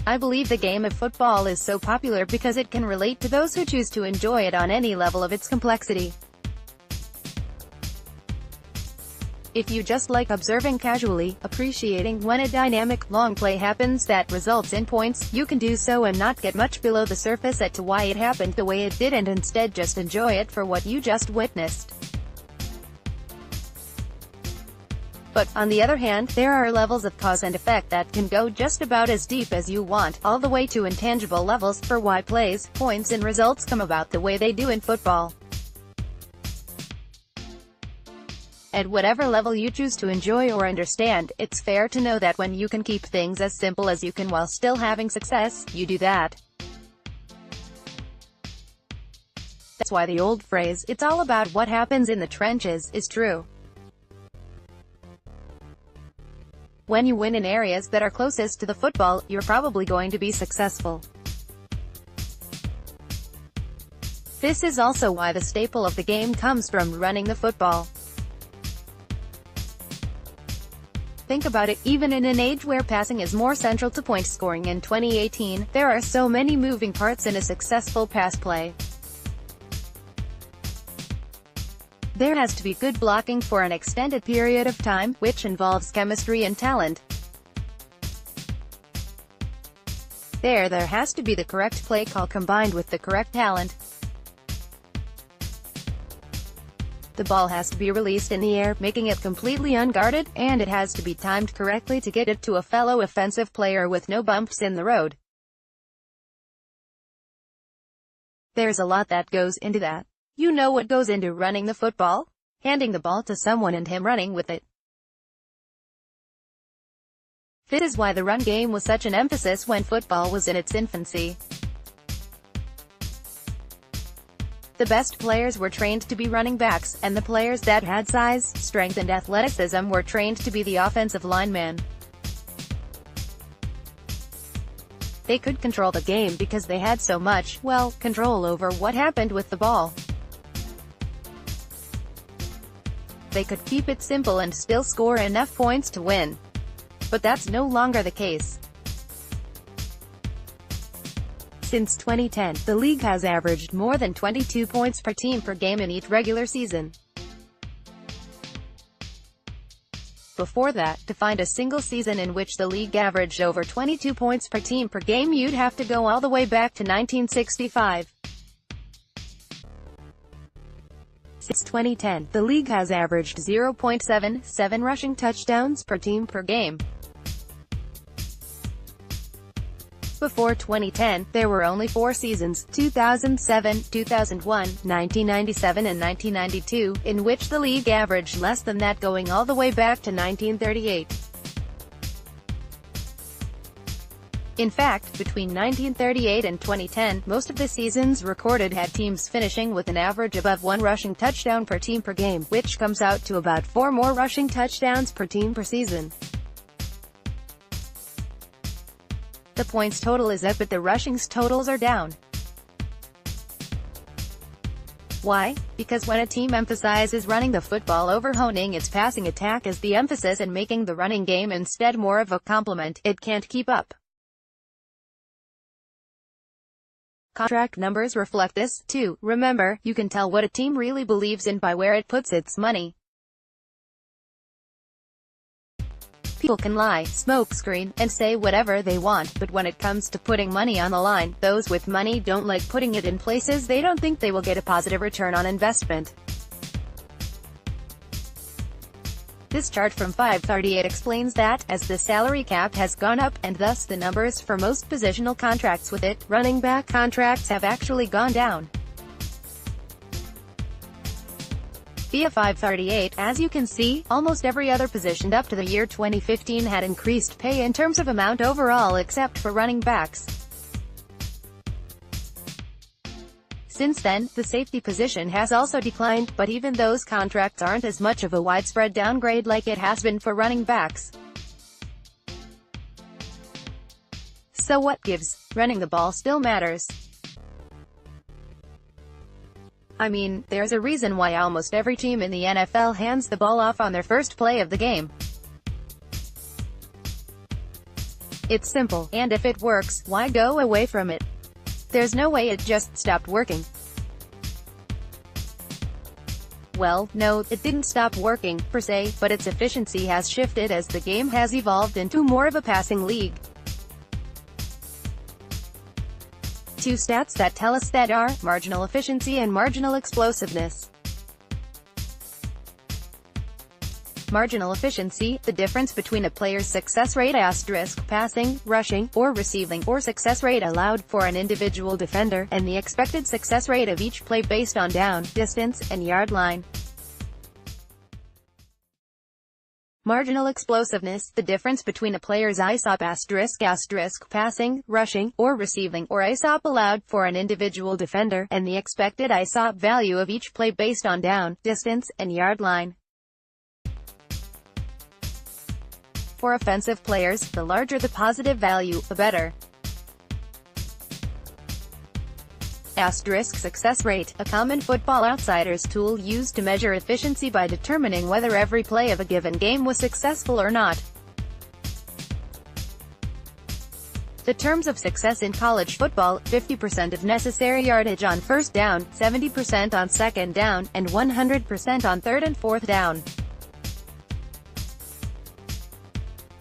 I believe the game of football is so popular because it can relate to those who choose to enjoy it on any level of its complexity. If you just like observing casually, appreciating when a dynamic, long play happens that results in points, you can do so and not get much below the surface as to why it happened the way it did and instead just enjoy it for what you just witnessed. But, on the other hand, there are levels of cause and effect that can go just about as deep as you want, all the way to intangible levels, for why plays, points and results come about the way they do in football. At whatever level you choose to enjoy or understand, it's fair to know that when you can keep things as simple as you can while still having success, you do that. That's why the old phrase, "It's all about what happens in the trenches," is true. When you win in areas that are closest to the football, you're probably going to be successful. This is also why the staple of the game comes from running the football. Think about it, even in an age where passing is more central to point scoring in 2018, there are so many moving parts in a successful pass play. There has to be good blocking for an extended period of time, which involves chemistry and talent. There has to be the correct play call combined with the correct talent. The ball has to be released in the air, making it completely unguarded, and it has to be timed correctly to get it to a fellow offensive player with no bumps in the road. There's a lot that goes into that. You know what goes into running the football? Handing the ball to someone and him running with it. This is why the run game was such an emphasis when football was in its infancy. The best players were trained to be running backs, and the players that had size, strength and athleticism were trained to be the offensive lineman. They could control the game because they had so much, well, control over what happened with the ball. They could keep it simple and still score enough points to win. But that's no longer the case. Since 2010, the league has averaged more than 22 points per team per game in each regular season. Before that, to find a single season in which the league averaged over 22 points per team per game, you'd have to go all the way back to 1965. Since 2010, the league has averaged 0.77 rushing touchdowns per team per game. Before 2010, there were only 4 seasons, 2007, 2001, 1997 and 1992, in which the league averaged less than that, going all the way back to 1938. In fact, between 1938 and 2010, most of the seasons recorded had teams finishing with an average above 1 rushing touchdown per team per game, which comes out to about 4 more rushing touchdowns per team per season. The points total is up but the rushings totals are down. Why? Because when a team emphasizes running the football over honing its passing attack as the emphasis and making the running game instead more of a complement, it can't keep up. Contract numbers reflect this, too. Remember, you can tell what a team really believes in by where it puts its money. People can lie, smokescreen, and say whatever they want, but when it comes to putting money on the line, those with money don't like putting it in places they don't think they will get a positive return on investment. This chart from 538 explains that, as the salary cap has gone up, and thus the numbers for most positional contracts with it, running back contracts have actually gone down. Via 538, as you can see, almost every other position up to the year 2015 had increased pay in terms of amount overall except for running backs. Since then, the safety position has also declined, but even those contracts aren't as much of a widespread downgrade like it has been for running backs. So what gives? Running the ball still matters. I mean, there's a reason why almost every team in the NFL hands the ball off on their first play of the game. It's simple, and if it works, why go away from it? There's no way it just stopped working. Well, no, it didn't stop working, per se, but its efficiency has shifted as the game has evolved into more of a passing league. Two stats that tell us that are marginal efficiency and marginal explosiveness. Marginal efficiency, the difference between a player's success rate * passing, rushing, or receiving, or success rate allowed for an individual defender, and the expected success rate of each play based on down, distance, and yard line. Marginal explosiveness, the difference between a player's ISOP ***, passing, rushing, or receiving, or ISOP allowed for an individual defender, and the expected ISOP value of each play based on down, distance, and yard line. For offensive players, the larger the positive value, the better. Success rate, a common Football Outsiders tool used to measure efficiency by determining whether every play of a given game was successful or not. The terms of success in college football: 50% of necessary yardage on first down, 70% on second down, and 100% on third and fourth down.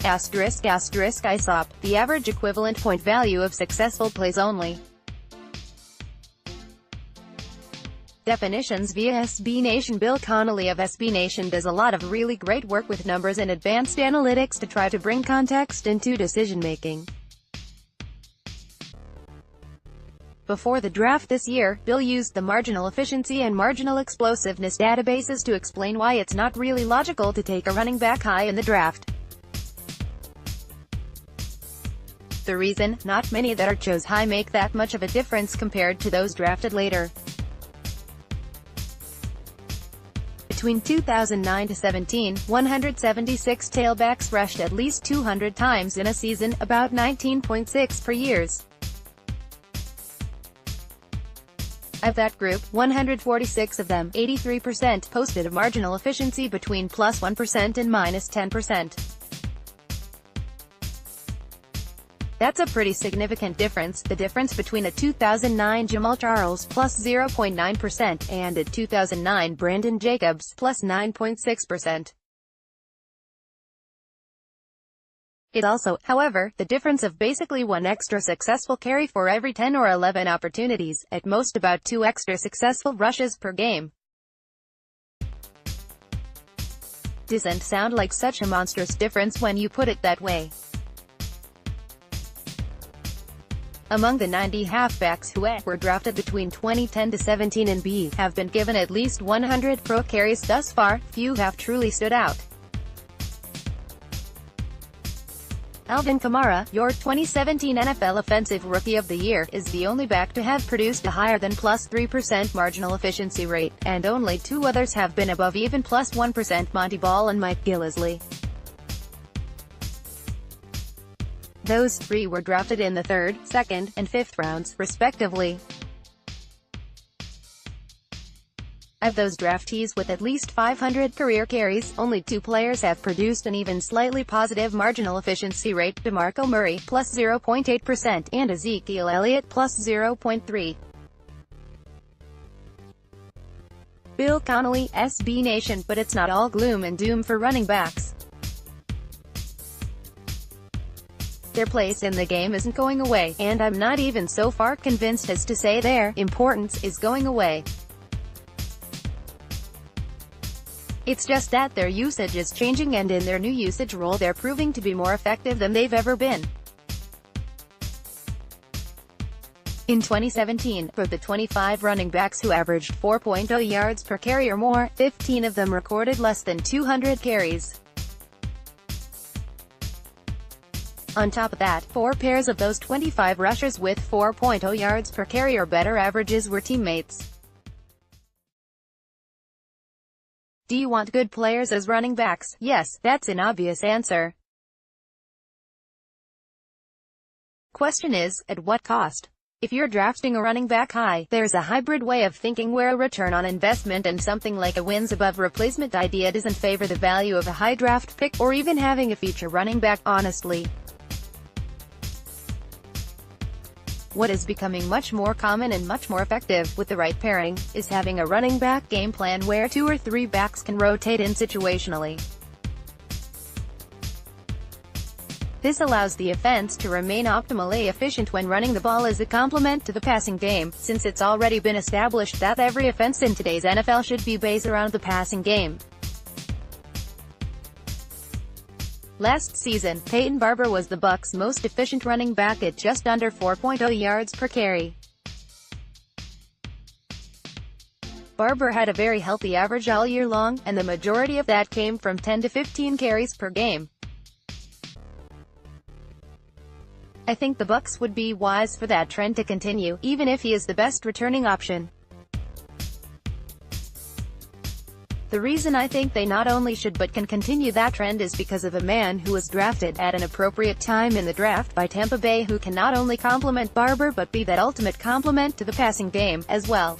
ISOP, the average equivalent point value of successful plays only. Definitions via SB Nation. Bill Connolly of SB Nation does a lot of really great work with numbers and advanced analytics to try to bring context into decision-making. Before the draft this year, Bill used the marginal efficiency and marginal explosiveness databases to explain why it's not really logical to take a running back high in the draft. The reason: not many that are chose high make that much of a difference compared to those drafted later. Between 2009 to 17, 176 tailbacks rushed at least 200 times in a season, about 19.6 per year. Of that group, 146 of them, 83%, posted a marginal efficiency between +1% and -10%. That's a pretty significant difference, the difference between a 2009 Jamal Charles +0.9% and a 2009 Brandon Jacobs +9.6%. It also, however, the difference of basically one extra successful carry for every 10 or 11 opportunities, at most about 2 extra successful rushes per game. Doesn't sound like such a monstrous difference when you put it that way. Among the 90 halfbacks who were drafted between 2010 to 17 and have been given at least 100 pro carries thus far, few have truly stood out. Alvin Kamara, your 2017 NFL Offensive Rookie of the Year, is the only back to have produced a higher than +3% marginal efficiency rate, and only 2 others have been above even +1%: Monty Ball and Mike Gillislee. Those 3 were drafted in the 3rd, 2nd, and 5th rounds, respectively. Of those draftees with at least 500 career carries, only 2 players have produced an even slightly positive marginal efficiency rate: DeMarco Murray, +0.8%, and Ezekiel Elliott, +0.3%. Bill Connolly, SB Nation. But it's not all gloom and doom for running backs. Their place in the game isn't going away, and I'm not even so far convinced as to say their importance is going away. It's just that their usage is changing, and in their new usage role they're proving to be more effective than they've ever been. In 2017, for the 25 running backs who averaged 4.0 yards per carry or more, 15 of them recorded less than 200 carries. On top of that, 4 pairs of those 25 rushers with 4.0 yards per carry or better averages were teammates. Do you want good players as running backs? Yes, that's an obvious answer. Question is, at what cost? If you're drafting a running back high, there's a hybrid way of thinking where a return on investment and something like a wins above replacement idea doesn't favor the value of a high draft pick, or even having a future running back, honestly. What is becoming much more common and much more effective, with the right pairing, is having a running back game plan where 2 or 3 backs can rotate in situationally. This allows the offense to remain optimally efficient when running the ball as a complement to the passing game, since it's already been established that every offense in today's NFL should be based around the passing game. Last season, Peyton Barber was the Bucs' most efficient running back at just under 4.0 yards per carry. Barber had a very healthy average all year long, and the majority of that came from 10 to 15 carries per game. I think the Bucs would be wise for that trend to continue, even if he is the best returning option. The reason I think they not only should but can continue that trend is because of a man who was drafted at an appropriate time in the draft by Tampa Bay who can not only complement Barber but be that ultimate complement to the passing game, as well.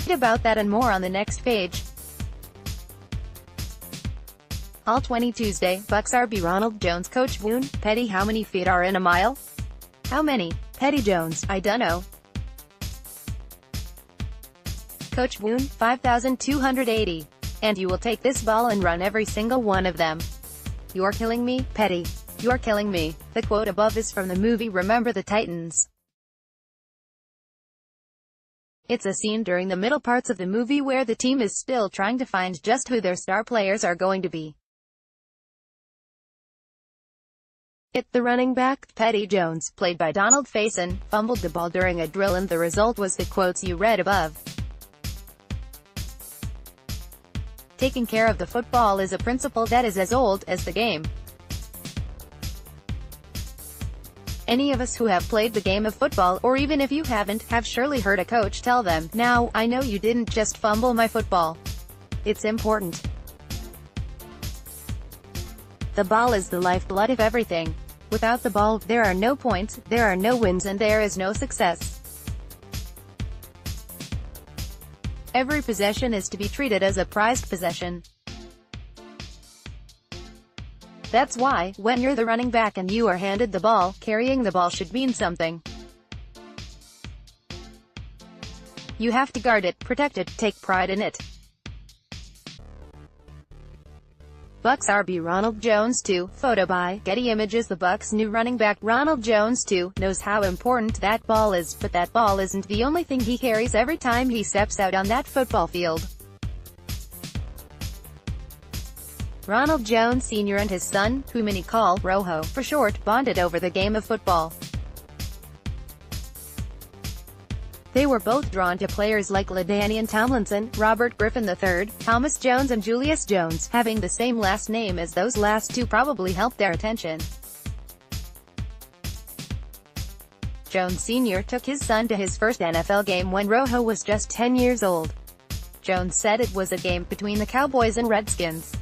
Read about that and more on the next page. All 20 Tuesday, Bucs RB Ronald Jones. Coach Woon, Petty, how many feet are in a mile? How many? Petty Jones, I dunno. Coach Woon, 5,280. And you will take this ball and run every single one of them. You're killing me, Petty. You're killing me. The quote above is from the movie Remember the Titans. It's a scene during the middle parts of the movie where the team is still trying to find just who their star players are going to be. The running back, Petty Jones, played by Donald Faison, fumbled the ball during a drill and the result was the quotes you read above. Taking care of the football is a principle that is as old as the game. Any of us who have played the game of football, or even if you haven't, have surely heard a coach tell them, "Now, I know you didn't just fumble my football. It's important. The ball is the lifeblood of everything. Without the ball, there are no points, there are no wins and there is no success. Every possession is to be treated as a prized possession." That's why, when you're the running back and you are handed the ball, carrying the ball should mean something. You have to guard it, protect it, take pride in it. Bucs RB Ronald Jones 2, photo by Getty Images. The Bucs' new running back, Ronald Jones 2, knows how important that ball is, but that ball isn't the only thing he carries every time he steps out on that football field. Ronald Jones Sr. and his son, who many call Rojo for short, bonded over the game of football. They were both drawn to players like LaDainian Tomlinson, Robert Griffin III, Thomas Jones and Julius Jones. Having the same last name as those last two probably helped their attention. Jones Sr. took his son to his first NFL game when Rojo was just 10 years old. Jones said it was a game between the Cowboys and Redskins.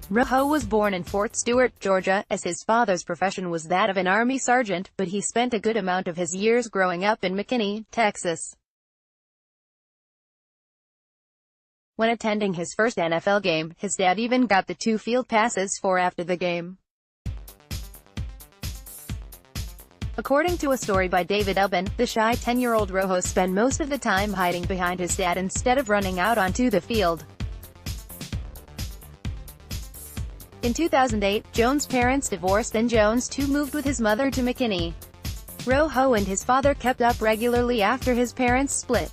Rojo was born in Fort Stewart, Georgia, as his father's profession was that of an Army sergeant, but he spent a good amount of his years growing up in McKinney, Texas. When attending his first NFL game, his dad even got the 2 field passes for after the game. According to a story by David Ubben, the shy 10-year-old Rojo spent most of the time hiding behind his dad instead of running out onto the field. In 2008, Jones' parents divorced and Jones too moved with his mother to McKinney. Rojo and his father kept up regularly after his parents split.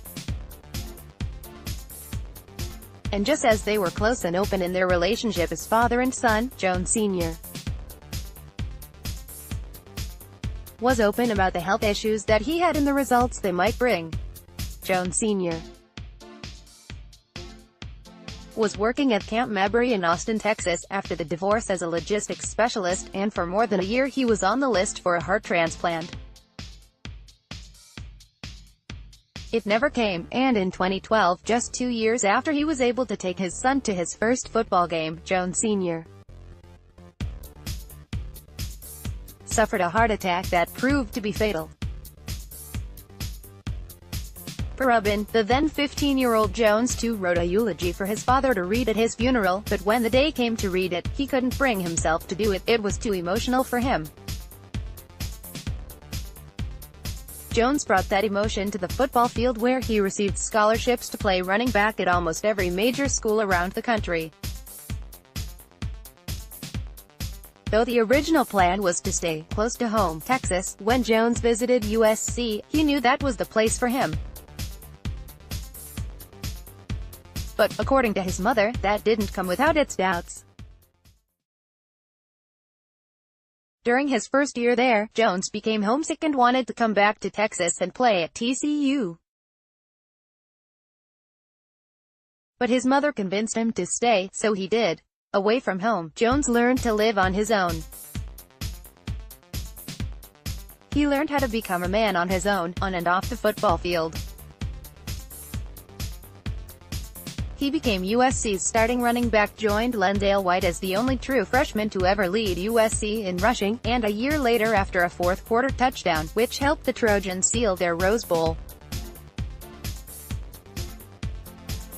And just as they were close and open in their relationship as father and son, Jones Sr. was open about the health issues that he had and the results they might bring. Jones Sr. was working at Camp Mabry in Austin, Texas, after the divorce as a logistics specialist, and for more than a year he was on the list for a heart transplant. It never came, and in 2012, just 2 years after he was able to take his son to his first football game, Jones Sr. suffered a heart attack that proved to be fatal. Per Rubin, the then 15-year-old Jones too wrote a eulogy for his father to read at his funeral, but when the day came to read it, he couldn't bring himself to do it. It was too emotional for him. Jones brought that emotion to the football field, where he received scholarships to play running back at almost every major school around the country. Though the original plan was to stay close to home, Texas, when Jones visited USC, he knew that was the place for him. But, according to his mother, that didn't come without its doubts. During his first year there, Jones became homesick and wanted to come back to Texas and play at TCU. But his mother convinced him to stay, so he did. Away from home, Jones learned to live on his own. He learned how to become a man on his own, on and off the football field. He became USC's starting running back, joined Lendale White as the only true freshman to ever lead USC in rushing, and a year later after a fourth-quarter touchdown, which helped the Trojans seal their Rose Bowl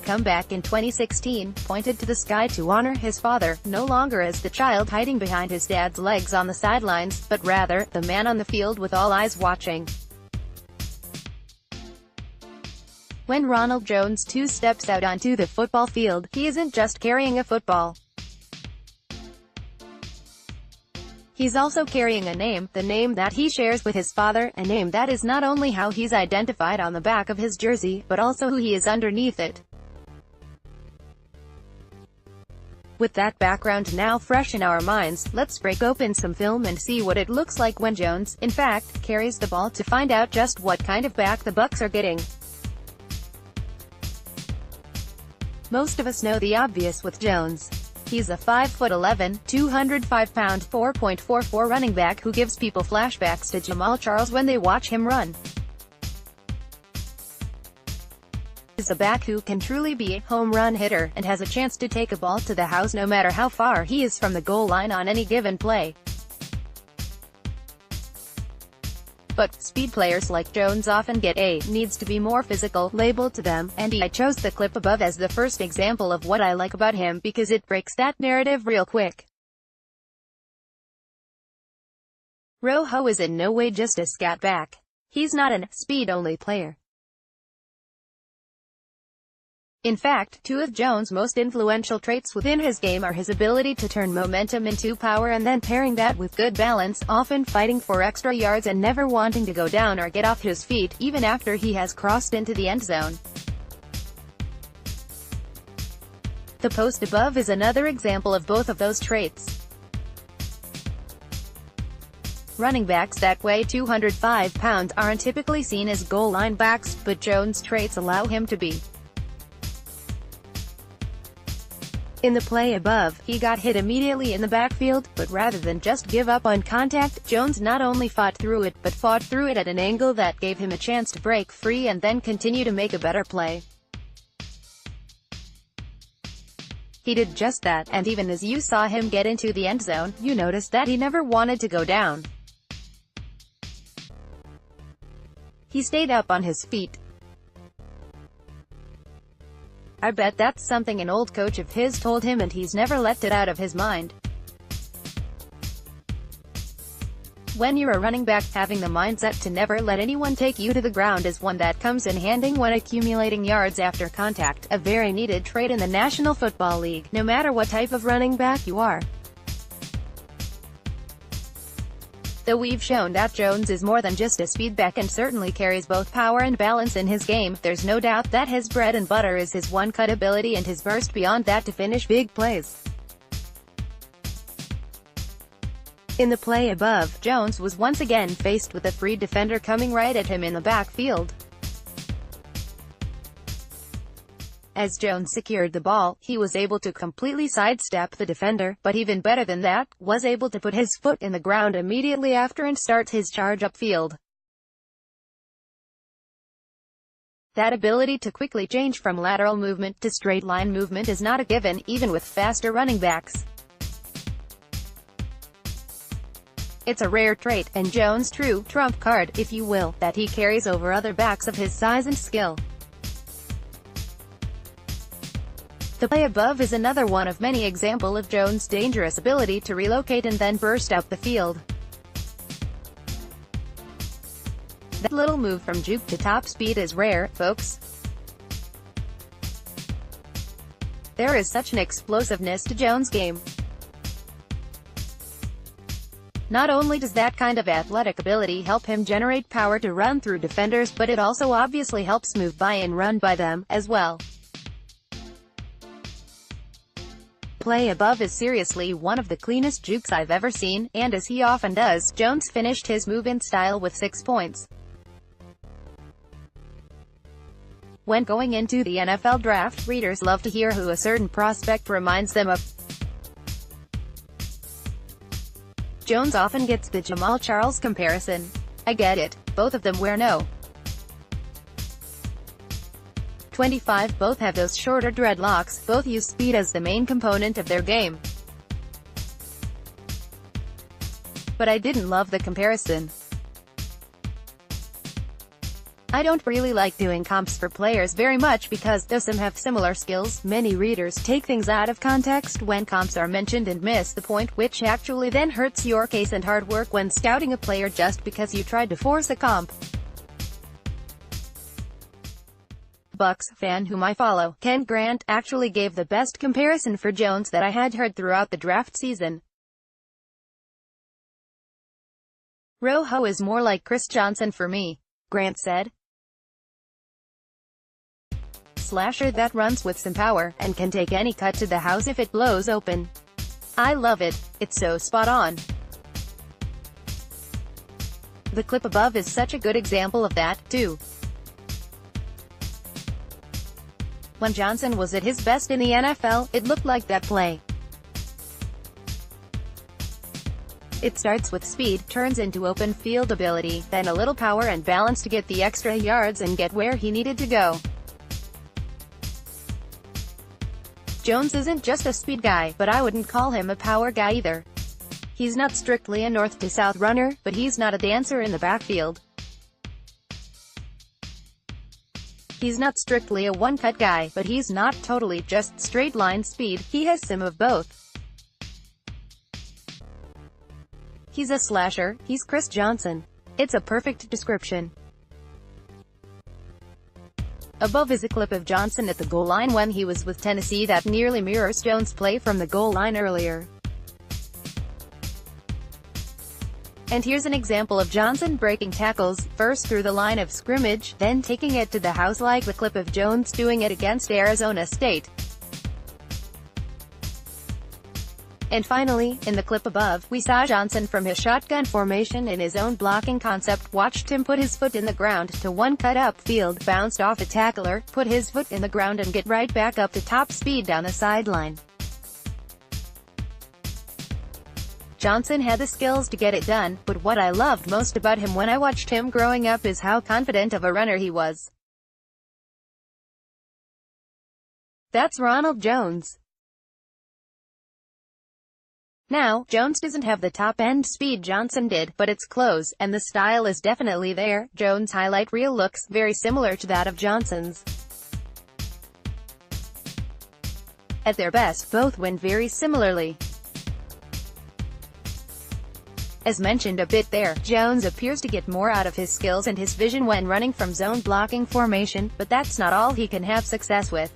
comeback in 2016, pointed to the sky to honor his father, no longer as the child hiding behind his dad's legs on the sidelines, but rather, the man on the field with all eyes watching. When Ronald Jones too steps out onto the football field, he isn't just carrying a football. He's also carrying a name, the name that he shares with his father, a name that is not only how he's identified on the back of his jersey, but also who he is underneath it. With that background now fresh in our minds, let's break open some film and see what it looks like when Jones, in fact, carries the ball to find out just what kind of back the Bucs are getting. Most of us know the obvious with Jones. He's a 5'11", 205-pound, 4.44 running back who gives people flashbacks to Jamal Charles when they watch him run. He's a back who can truly be a home run hitter, and has a chance to take a ball to the house no matter how far he is from the goal line on any given play. But, speed players like Jones often get a "needs to be more physical" label to them, and I chose the clip above as the first example of what I like about him, because it breaks that narrative real quick. Rojo is in no way just a scat back. He's not an speed-only player. In fact, two of Jones' most influential traits within his game are his ability to turn momentum into power and then pairing that with good balance, often fighting for extra yards and never wanting to go down or get off his feet, even after he has crossed into the end zone. The post above is another example of both of those traits. Running backs that weigh 205 pounds aren't typically seen as goal line backs, but Jones' traits allow him to be. In the play above, he got hit immediately in the backfield, but rather than just give up on contact, Jones not only fought through it, but fought through it at an angle that gave him a chance to break free and then continue to make a better play. He did just that, and even as you saw him get into the end zone, you noticed that he never wanted to go down. He stayed up on his feet. I bet that's something an old coach of his told him, and he's never let it out of his mind. When you're a running back, having the mindset to never let anyone take you to the ground is one that comes in handy when accumulating yards after contact, a very needed trait in the National Football League, no matter what type of running back you are. Though we've shown that Jones is more than just a speed back and certainly carries both power and balance in his game, there's no doubt that his bread and butter is his one-cut ability and his burst beyond that to finish big plays. In the play above, Jones was once again faced with a free defender coming right at him in the backfield. As Jones secured the ball, he was able to completely sidestep the defender, but even better than that, was able to put his foot in the ground immediately after and start his charge upfield. That ability to quickly change from lateral movement to straight line movement is not a given, even with faster running backs. It's a rare trait, and Jones' true trump card, if you will, that he carries over other backs of his size and skill. The play above is another one of many examples of Jones' dangerous ability to relocate and then burst up the field. That little move from juke to top speed is rare, folks. There is such an explosiveness to Jones' game. Not only does that kind of athletic ability help him generate power to run through defenders, but it also obviously helps move by and run by them, as well. Play above is seriously one of the cleanest jukes I've ever seen, and as he often does, Jones finished his move in style with 6 points. When going into the NFL draft, readers love to hear who a certain prospect reminds them of. Jones often gets the Jamal Charles comparison. I get it. Both of them wear no. 25, both have those shorter dreadlocks, both use speed as the main component of their game. But I didn't love the comparison. I don't really like doing comps for players very much because, though some have similar skills, many readers take things out of context when comps are mentioned and miss the point, which actually then hurts your case and hard work when scouting a player just because you tried to force a comp. Bucs fan whom I follow, Ken Grant, actually gave the best comparison for Jones that I had heard throughout the draft season. Rojo is more like Chris Johnson for me, Grant said. Slasher that runs with some power, and can take any cut to the house if it blows open. I love it. It's so spot on. The clip above is such a good example of that, too. When Johnson was at his best in the NFL, it looked like that play. It starts with speed, turns into open field ability, then a little power and balance to get the extra yards and get where he needed to go. Jones isn't just a speed guy, but I wouldn't call him a power guy either. He's not strictly a north-to-south runner, but he's not a dancer in the backfield. He's not strictly a one-cut guy, but he's not totally just straight-line speed, he has some of both. He's a slasher, he's Chris Johnson. It's a perfect description. Above is a clip of Johnson at the goal line when he was with Tennessee that nearly mirrors Jones' play from the goal line earlier. And here's an example of Johnson breaking tackles, first through the line of scrimmage, then taking it to the house like the clip of Jones doing it against Arizona State. And finally, in the clip above, we saw Johnson from his shotgun formation in his own blocking concept, watched him put his foot in the ground to one cut upfield, bounced off a tackler, put his foot in the ground and get right back up to top speed down the sideline. Johnson had the skills to get it done, but what I loved most about him when I watched him growing up is how confident of a runner he was. That's Ronald Jones. Now, Jones doesn't have the top-end speed Johnson did, but it's close, and the style is definitely there. Jones' highlight reel looks very similar to that of Johnson's. At their best, both win very similarly. As mentioned a bit there, Jones appears to get more out of his skills and his vision when running from zone blocking formation, but that's not all he can have success with.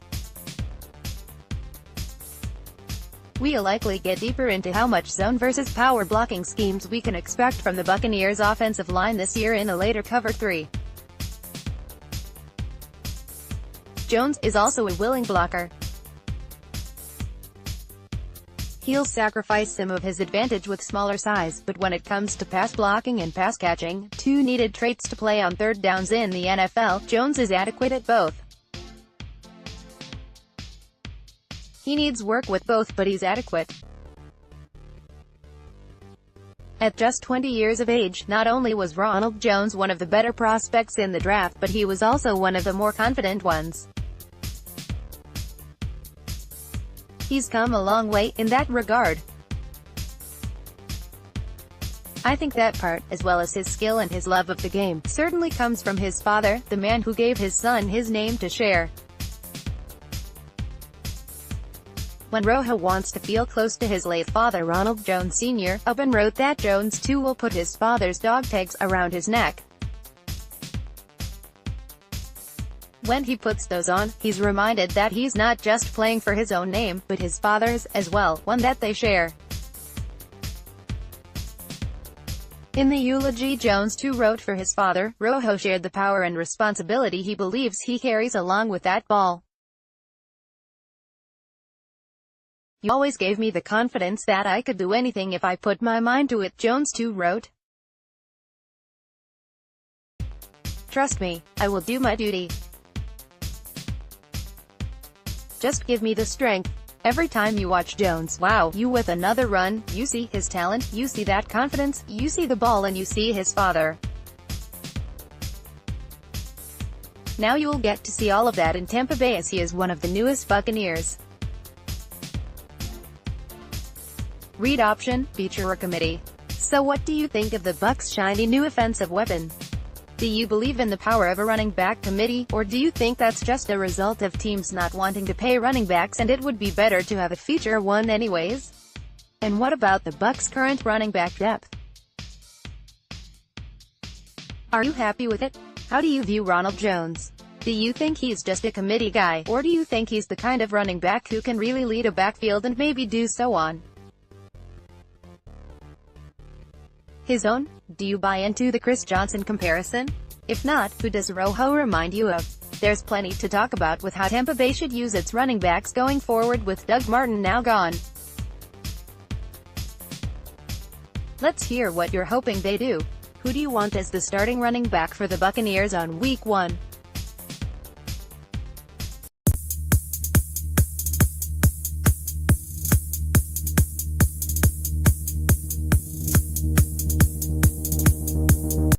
We'll likely get deeper into how much zone versus power blocking schemes we can expect from the Buccaneers' offensive line this year in a later Cover 3. Jones is also a willing blocker. He'll sacrifice some of his advantage with smaller size, but when it comes to pass blocking and pass catching, two needed traits to play on third downs in the NFL, Jones is adequate at both. He needs work with both, but he's adequate. At just 20 years of age, not only was Ronald Jones one of the better prospects in the draft, but he was also one of the more confident ones. He's come a long way in that regard. I think that part, as well as his skill and his love of the game, certainly comes from his father, the man who gave his son his name to share. When Rojo wants to feel close to his late father Ronald Jones Sr., Ubben wrote that Jones too will put his father's dog tags around his neck. When he puts those on, he's reminded that he's not just playing for his own name, but his father's, as well, one that they share. In the eulogy Jones too wrote for his father, Rojo shared the power and responsibility he believes he carries along with that ball. "You always gave me the confidence that I could do anything if I put my mind to it," Jones too wrote. "Trust me, I will do my duty. Just give me the strength." Every time you watch Jones wow you with another run, you see his talent, you see that confidence, you see the ball, and you see his father. Now you'll get to see all of that in Tampa Bay as he is one of the newest Buccaneers. Read option, feature or committee. So what do you think of the Bucs' shiny new offensive weapon? Do you believe in the power of a running back committee, or do you think that's just a result of teams not wanting to pay running backs and it would be better to have a feature one anyways? And what about the Bucs' current running back depth? Are you happy with it? How do you view Ronald Jones? Do you think he's just a committee guy, or do you think he's the kind of running back who can really lead a backfield and maybe do so on his own? Do you buy into the Chris Johnson comparison? If not, who does Rojo remind you of? There's plenty to talk about with how Tampa Bay should use its running backs going forward with Doug Martin now gone. Let's hear what you're hoping they do. Who do you want as the starting running back for the Buccaneers on Week 1?